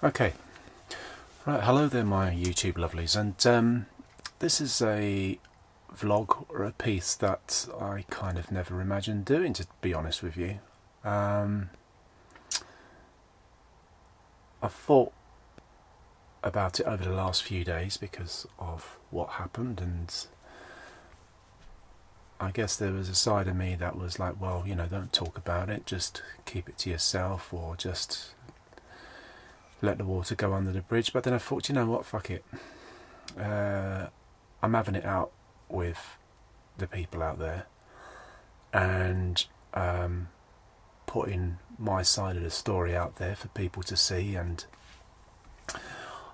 Okay, right, hello there my YouTube lovelies, and this is a vlog or a piece that I kind of never imagined doing, to be honest with you. I thought about it over the last few days because of what happened, and I guess there was a side of me that was like, well, you know, don't talk about it, just keep it to yourself, or just let the water go under the bridge. But then I thought, you know what, fuck it. I'm having it out with the people out there, and putting my side of the story out there for people to see, and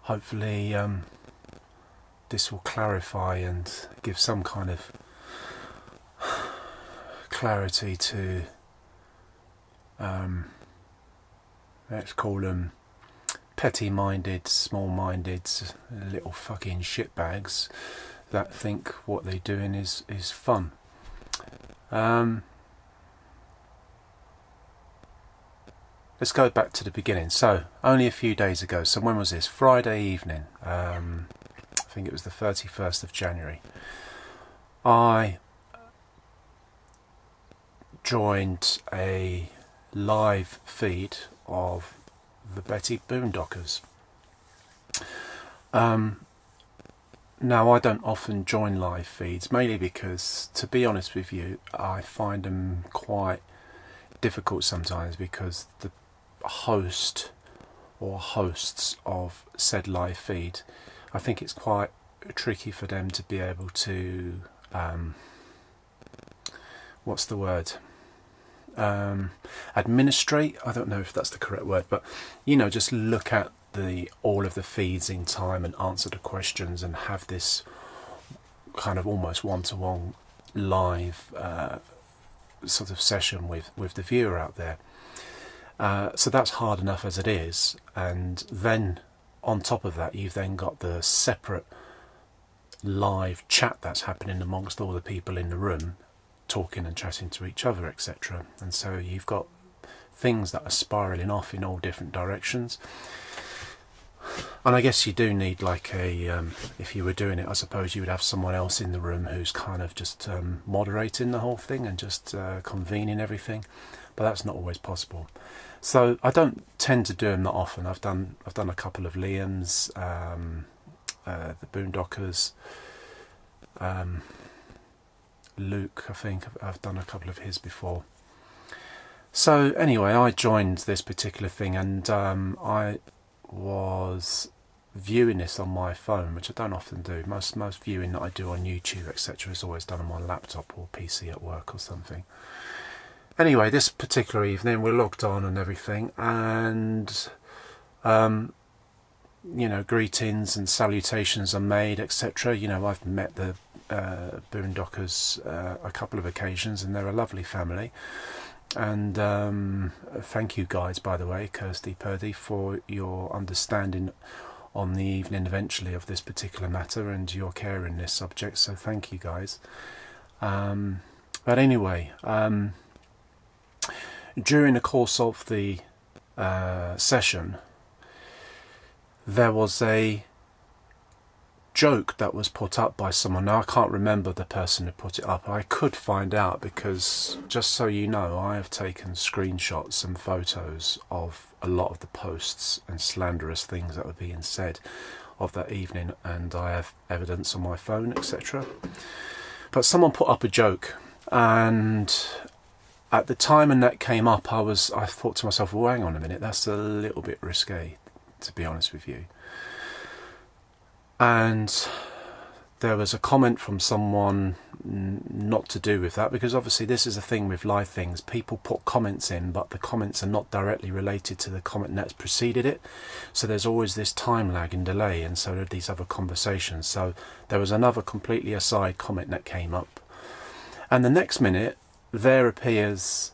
hopefully this will clarify and give some kind of clarity to let's call them petty-minded, small-minded little fucking shitbags that think what they're doing is fun. Let's go back to the beginning. So, only a few days ago, so when was this? Friday evening, I think it was the 31st of January, I joined a live feed of the Boondockers. Now, I don't often join live feeds, mainly because, to be honest with you, I find them quite difficult sometimes, because the host or hosts of said live feed, I think it's quite tricky for them to be able to what's the word, administrate, I don't know if that's the correct word, but you know, just look at all of the feeds in time and answer the questions and have this kind of almost one-to-one live sort of session with the viewer out there. So that's hard enough as it is, and then on top of that you've then got the separate live chat that's happening amongst all the people in the room, talking and chatting to each other, etc. And so you've got things that are spiraling off in all different directions. And I guess you do need like a, if you were doing it, I suppose you would have someone else in the room who's kind of just moderating the whole thing and just convening everything, but that's not always possible. So I don't tend to do them that often. I've done a couple of Liam's, the Boondockers, Luke, I think I've done a couple of his before. So anyway, I joined this particular thing, and I was viewing this on my phone, which I don't often do. Most viewing that I do on YouTube, etc., is always done on my laptop or PC at work or something. Anyway, this particular evening we're logged on and everything, and you know, greetings and salutations are made, etc. You know, I've met the Boondockers a couple of occasions, and they're a lovely family. And thank you guys, by the way, Kirsty, Purdy, for your understanding on the evening eventually of this particular matter and your care in this subject, so thank you guys. But anyway, during the course of the session, there was a joke that was put up by someone. Now I can't remember the person who put it up. I could find out, because just so you know, I have taken screenshots and photos of a lot of the posts and slanderous things that were being said of that evening, and I have evidence on my phone, etc. But someone put up a joke, and at the time when that came up, I thought to myself, well, hang on a minute, that's a little bit risque, to be honest with you. And there was a comment from someone not to do with that, because obviously this is a thing with live things. People put comments in, but the comments are not directly related to the comment that's preceded it. So there's always this time lag and delay, and so there are these other conversations. So there was another completely aside comment that came up. And the next minute, there appears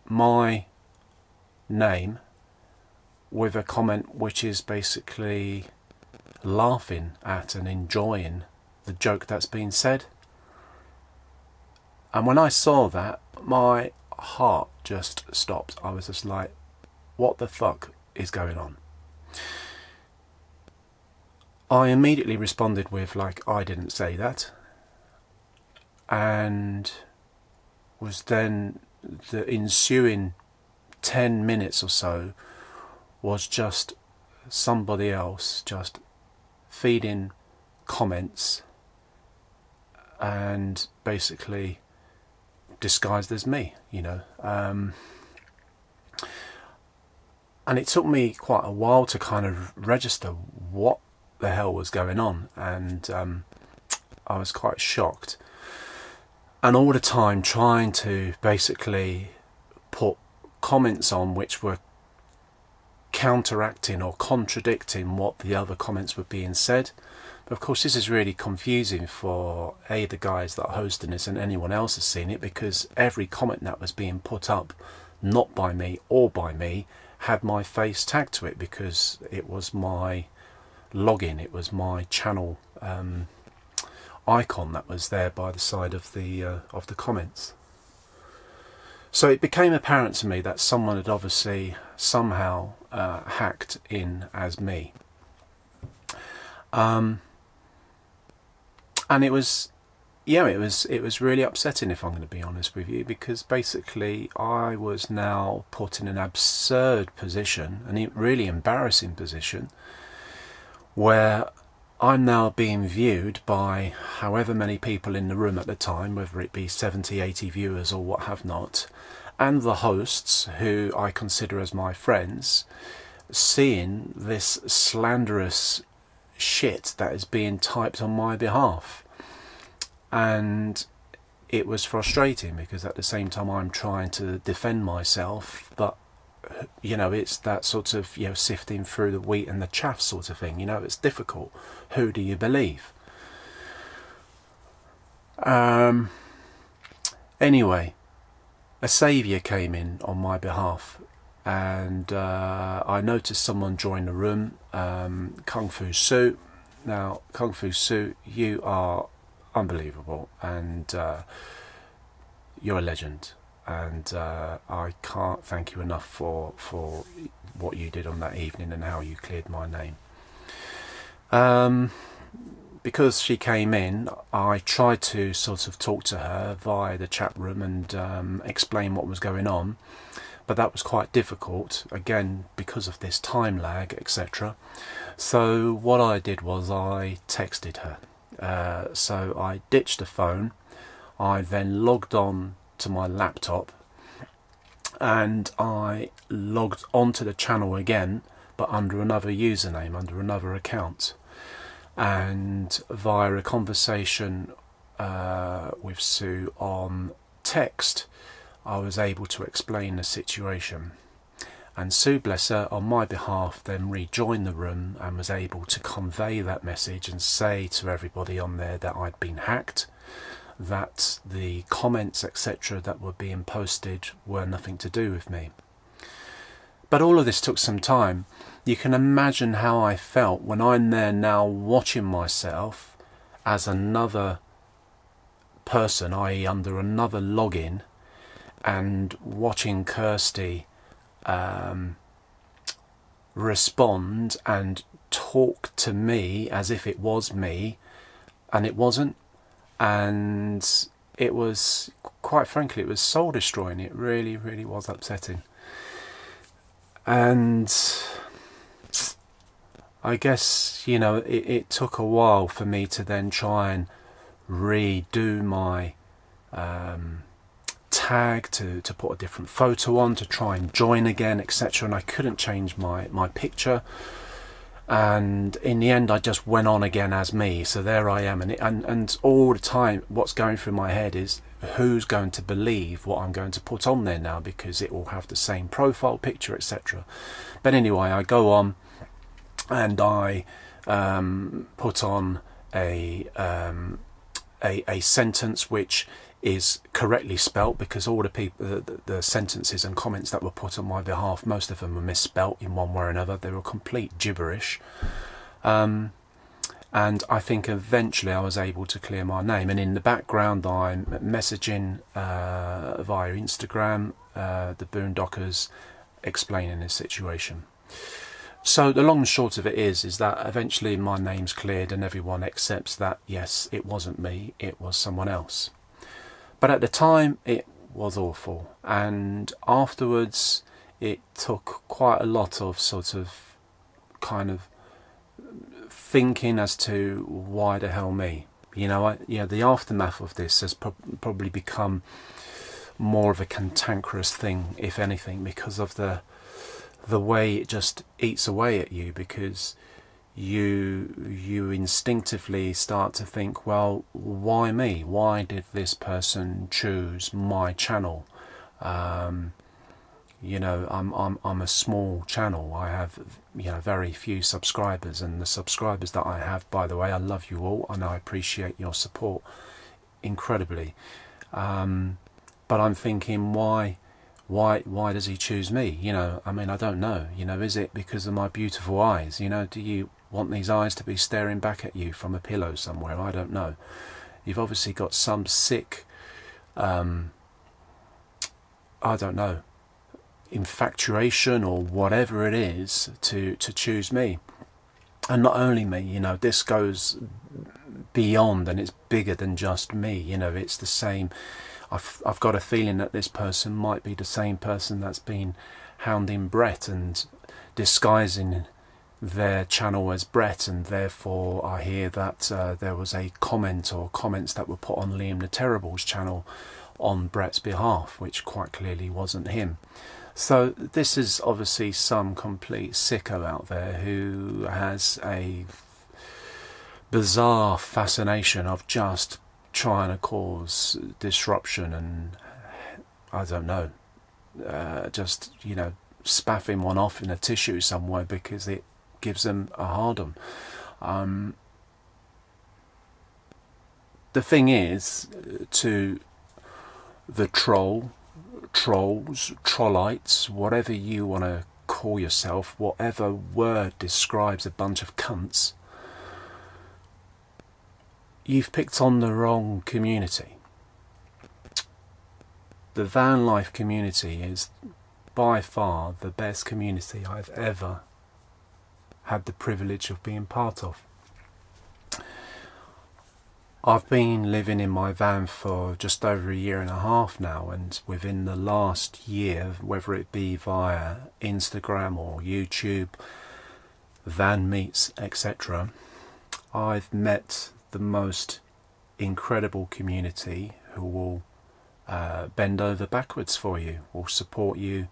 my name with a comment which is basically laughing at and enjoying the joke that's been said. And when I saw that, my heart just stopped. I was just like, what the fuck is going on? I immediately responded with, like, I didn't say that, and was then the ensuing 10 minutes or so was just somebody else just feeding comments and basically disguised as me, you know. And it took me quite a while to kind of register what the hell was going on, and I was quite shocked, and all the time trying to basically put comments on which were counteracting or contradicting what the other comments were being said. But of course this is really confusing for the guys that are hosting this and anyone else has seen it, because every comment that was being put up, not by me or by me, had my face tagged to it, because it was my login, it was my channel icon that was there by the side of the comments. So it became apparent to me that someone had obviously somehow hacked in as me, and it was, yeah, it was really upsetting, if I'm going to be honest with you, because basically I was now put in an absurd position, a really embarrassing position, where I'm now being viewed by however many people in the room at the time, whether it be 70, 80 viewers or what have not, and the hosts, who I consider as my friends, seeing this slanderous shit that is being typed on my behalf. And it was frustrating, because at the same time I'm trying to defend myself, but you know, it's that sort of, you know, sifting through the wheat and the chaff sort of thing, you know, it's difficult. Who do you believe? Anyway, a saviour came in on my behalf, and I noticed someone join the room, Kung Fu Sue. Now, Kung Fu Sue, you are unbelievable, and you're a legend. And I can't thank you enough for what you did on that evening and how you cleared my name. Because she came in, I tried to sort of talk to her via the chat room and explain what was going on, but that was quite difficult, again because of this time lag, etc. So what I did was I texted her. So I ditched the phone, I then logged on to my laptop, and I logged onto the channel again, but under another username, under another account, and via a conversation with Sue on text, I was able to explain the situation. And Sue, bless her, on my behalf then rejoined the room and was able to convey that message and say to everybody on there that I'd been hacked, that the comments, etc., that were being posted were nothing to do with me. But all of this took some time. You can imagine how I felt when I'm there now watching myself as another person, i.e. under another login, and watching Kirsty respond and talk to me as if it was me, and it wasn't. And it was, quite frankly, it was soul destroying. It really, really was upsetting. And I guess, you know, it took a while for me to then try and redo my tag, to put a different photo on, to try and join again, etc. And I couldn't change my picture. And in the end I just went on again as me, so there I am, and all the time what's going through my head is, who's going to believe what I'm going to put on there now, because it will have the same profile picture, etc. But anyway, I go on and I put on a sentence which is correctly spelt, because all the people, the sentences and comments that were put on my behalf, most of them were misspelt in one way or another. They were complete gibberish. And I think eventually I was able to clear my name. And in the background I'm messaging via Instagram the Boone explaining the situation. So the long and short of it is that eventually my name's cleared and everyone accepts that, yes, it wasn't me, it was someone else. But at the time, it was awful. And afterwards, it took quite a lot of sort of kind of thinking as to why the hell me. You know, the aftermath of this has probably become more of a cantankerous thing, if anything, because of the way it just eats away at you, because you instinctively start to think, well, why me? Why did this person choose my channel? You know, I'm a small channel. I have, you know, very few subscribers, and the subscribers that I have, by the way, I love you all and I appreciate your support incredibly. But I'm thinking, why does he choose me? You know, I mean, I don't know. You know, is it because of my beautiful eyes? You know, do you want these eyes to be staring back at you from a pillow somewhere? I don't know. You've obviously got some sick, I don't know, infatuation or whatever it is to choose me. And not only me, you know, this goes beyond, and it's bigger than just me. You know, it's the same. I've got a feeling that this person might be the same person that's been hounding Brett and disguising their channel as Brett, and therefore I hear that there was a comment or comments that were put on Liam the Terrible's channel on Brett's behalf, which quite clearly wasn't him. So this is obviously some complete sicko out there who has a bizarre fascination of just trying to cause disruption and, I don't know, just, you know, spaffing one off in a tissue somewhere because it gives them a hard-on. The thing is, to the trolls, trollites, whatever you want to call yourself, whatever word describes a bunch of cunts, you've picked on the wrong community. The van life community is by far the best community I've ever had the privilege of being part of. I've been living in my van for just over a year and a half now, and within the last year, whether it be via Instagram or YouTube, van meets, etc., I've met the most incredible community who will bend over backwards for you, will support you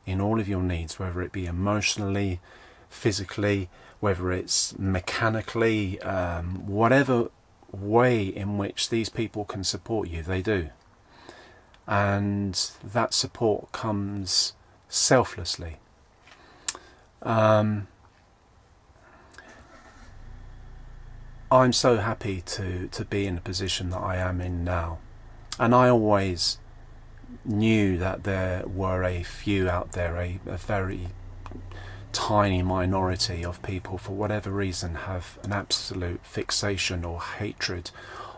in all of your needs, whether it be emotionally, physically, whether it's mechanically, whatever way in which these people can support you, they do. And that support comes selflessly. I'm so happy to be in the position that I am in now. And I always knew that there were a few out there, a very tiny minority of people, for whatever reason, have an absolute fixation or hatred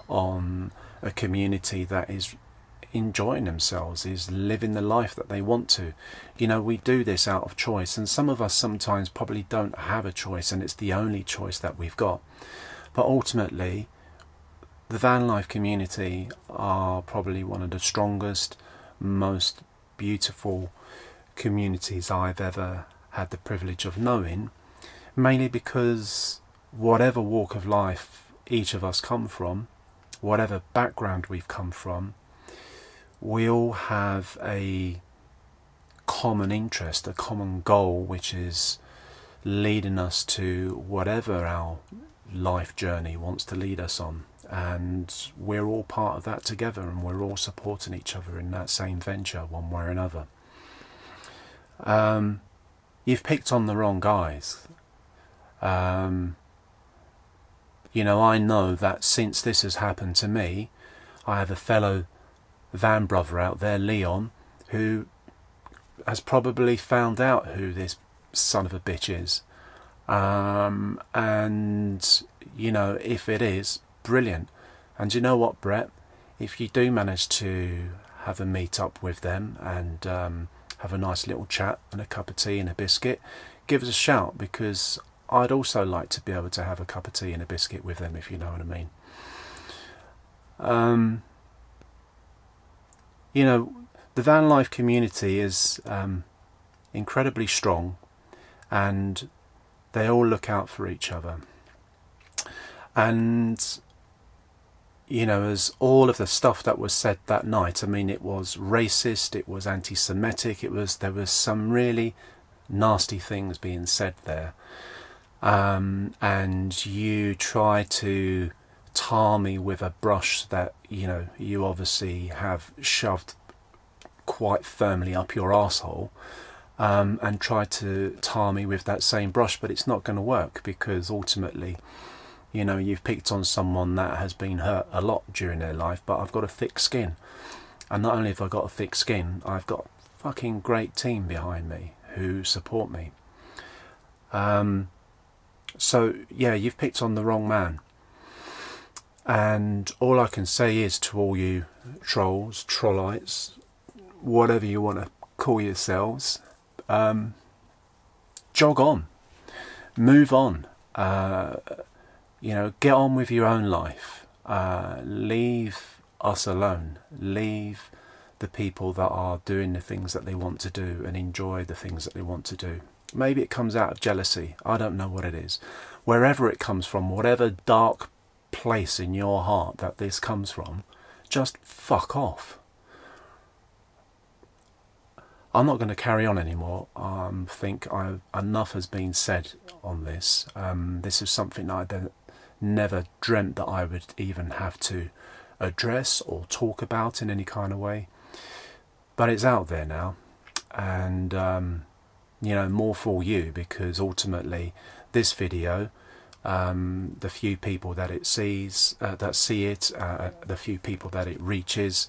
on a community that is enjoying themselves, is living the life that they want to. You know, we do this out of choice, and some of us sometimes probably don't have a choice, and it's the only choice that we've got. But ultimately, the van life community are probably one of the strongest, most beautiful communities I've ever had the privilege of knowing, mainly because whatever walk of life each of us come from, whatever background we've come from, we all have a common interest, a common goal, which is leading us to whatever our life journey wants to lead us on. And we're all part of that together, and we're all supporting each other in that same venture one way or another. You've picked on the wrong guys. You know, I know that since this has happened to me, I have a fellow van brother out there, Leon, who has probably found out who this son of a bitch is. And, you know, if it is, brilliant. And you know what, Brett? If you do manage to have a meet up with them and have a nice little chat and a cup of tea and a biscuit, give us a shout, because I'd also like to be able to have a cup of tea and a biscuit with them, if you know what I mean. You know, the van life community is incredibly strong, and they all look out for each other. And you know, as all of the stuff that was said that night, I mean, it was racist, it was anti-Semitic, there was some really nasty things being said there. And you try to tar me with a brush that, you know, you obviously have shoved quite firmly up your arsehole, and try to tar me with that same brush, but it's not going to work, because ultimately, you know, you've picked on someone that has been hurt a lot during their life, but I've got a thick skin. And not only have I got a thick skin, I've got a fucking great team behind me who support me. So, yeah, you've picked on the wrong man. And all I can say is to all you trolls, trollites, whatever you want to call yourselves, jog on. Move on. You know, get on with your own life. Leave us alone. Leave the people that are doing the things that they want to do and enjoy the things that they want to do. Maybe it comes out of jealousy. I don't know what it is. Wherever it comes from, whatever dark place in your heart that this comes from, just fuck off. I'm not going to carry on anymore. I think enough has been said on this. This is something that I never dreamt that I would even have to address or talk about in any kind of way. But it's out there now. And, you know, more for you, because ultimately this video, the few people that it sees, that see it, the few people that it reaches,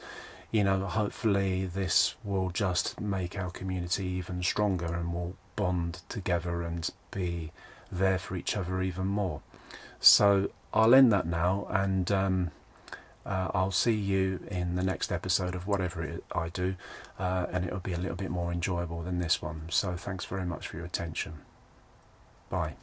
you know, hopefully this will just make our community even stronger, and we'll bond together and be there for each other even more. So I'll end that now, and I'll see you in the next episode of whatever I do, and it'll be a little bit more enjoyable than this one. So thanks very much for your attention. Bye.